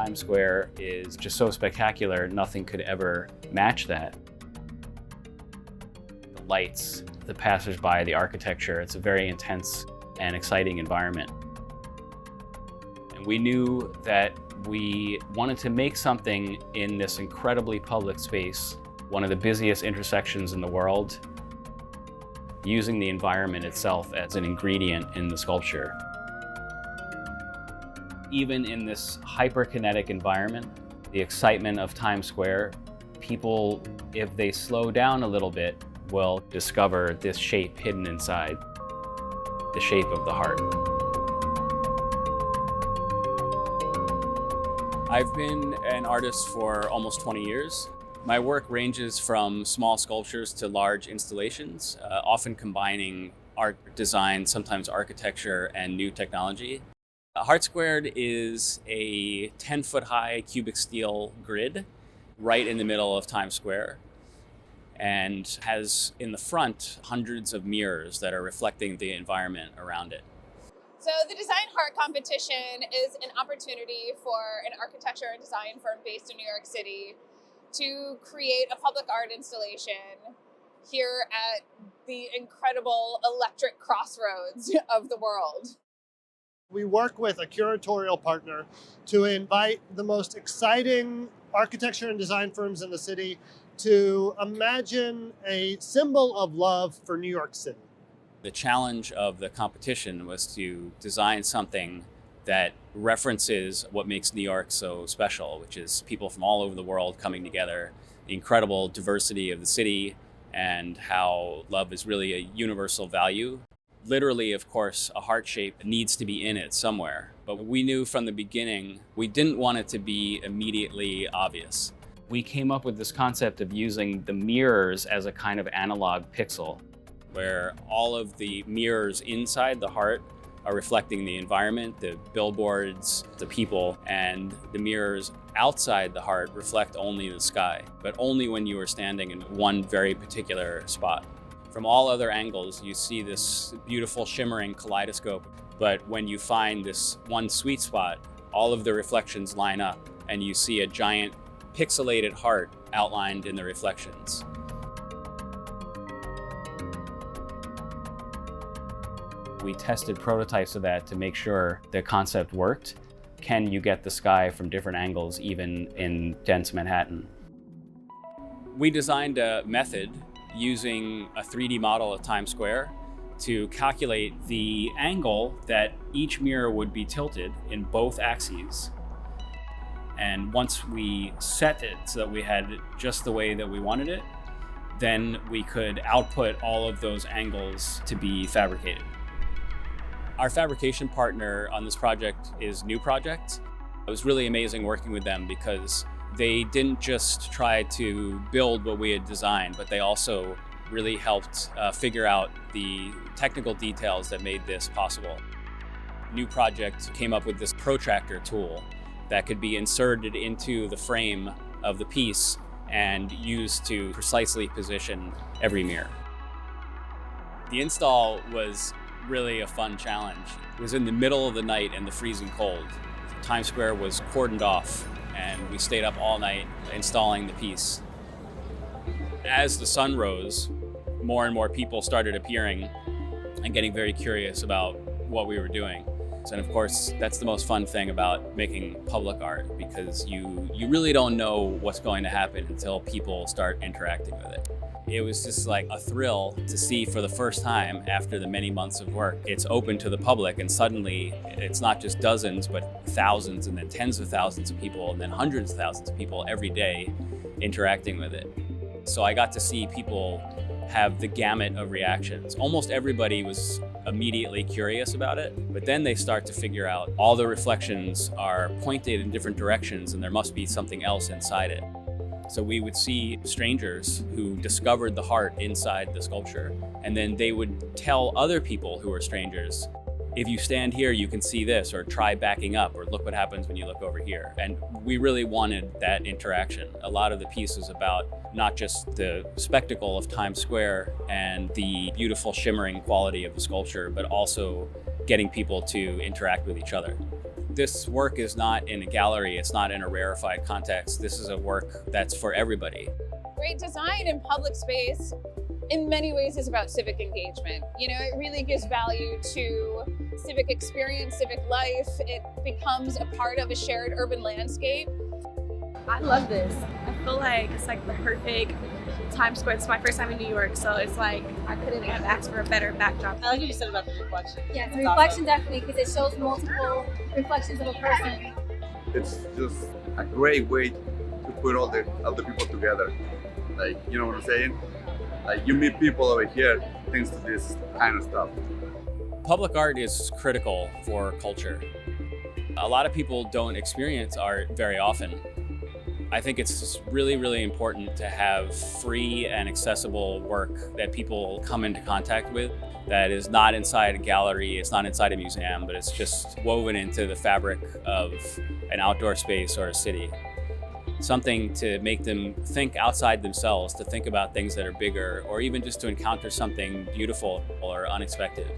Times Square is just so spectacular, nothing could ever match that. The lights, the passersby, the architecture, it's a very intense and exciting environment. And we knew that we wanted to make something in this incredibly public space, one of the busiest intersections in the world, using the environment itself as an ingredient in the sculpture. Even in this hyperkinetic environment, the excitement of Times Square, people, if they slow down a little bit, will discover this shape hidden inside, the shape of the heart. I've been an artist for almost 20 years. My work ranges from small sculptures to large installations, often combining art, design, sometimes architecture, and new technology. Heart Squared is a 10-foot high cubic steel grid right in the middle of Times Square, and has in the front hundreds of mirrors that are reflecting the environment around it. So the Design Heart competition is an opportunity for an architecture and design firm based in New York City to create a public art installation here at the incredible electric crossroads of the world. We work with a curatorial partner to invite the most exciting architecture and design firms in the city to imagine a symbol of love for New York City. The challenge of the competition was to design something that references what makes New York so special, which is people from all over the world coming together, the incredible diversity of the city, and how love is really a universal value. Literally, of course, a heart shape needs to be in it somewhere, but we knew from the beginning we didn't want it to be immediately obvious. We came up with this concept of using the mirrors as a kind of analog pixel, where all of the mirrors inside the heart are reflecting the environment, the billboards, the people, and the mirrors outside the heart reflect only the sky, but only when you are standing in one very particular spot. From all other angles, you see this beautiful shimmering kaleidoscope, but when you find this one sweet spot, all of the reflections line up, and you see a giant pixelated heart outlined in the reflections. We tested prototypes of that to make sure the concept worked. Can you get the sky from different angles, even in dense Manhattan? We designed a method using a 3D model of Times Square to calculate the angle that each mirror would be tilted in both axes. And once we set it so that we had it just the way that we wanted it, then we could output all of those angles to be fabricated. Our fabrication partner on this project is New Project. It was really amazing working with them because they didn't just try to build what we had designed, but they also really helped figure out the technical details that made this possible. New Project came up with this protractor tool that could be inserted into the frame of the piece and used to precisely position every mirror. The install was really a fun challenge. It was in the middle of the night in the freezing cold. Times Square was cordoned off, and we stayed up all night installing the piece. As the sun rose, more and more people started appearing and getting very curious about what we were doing. And of course, that's the most fun thing about making public art, because you really don't know what's going to happen until people start interacting with it. It was just like a thrill to see for the first time after the many months of work. It's open to the public, and suddenly it's not just dozens, but thousands, and then tens of thousands of people, and then hundreds of thousands of people every day interacting with it. So I got to see people have the gamut of reactions. Almost everybody was immediately curious about it, but then they start to figure out all the reflections are pointed in different directions and there must be something else inside it. So we would see strangers who discovered the heart inside the sculpture, and then they would tell other people who are strangers, if you stand here, you can see this, or try backing up, or look what happens when you look over here. And we really wanted that interaction. A lot of the piece is about not just the spectacle of Times Square and the beautiful shimmering quality of the sculpture, but also getting people to interact with each other. This work is not in a gallery, it's not in a rarefied context. This is a work that's for everybody. Great design in public space in many ways is about civic engagement. It really gives value to civic experience, civic life. It becomes a part of a shared urban landscape. I love this. I feel like it's like the perfect Times Square. It's my first time in New York, so it's like I couldn't have asked for a better backdrop. I like what you said about the reflection. Yeah, the reflection definitely, because it shows multiple reflections of a person. It's just a great way to put all the people together. Like, you know what I'm saying? Like, you meet people over here thanks to this kind of stuff. Public art is critical for culture. A lot of people don't experience art very often. I think it's really, really important to have free and accessible work that people come into contact with that is not inside a gallery, it's not inside a museum, but it's just woven into the fabric of an outdoor space or a city. Something to make them think outside themselves, to think about things that are bigger, or even just to encounter something beautiful or unexpected.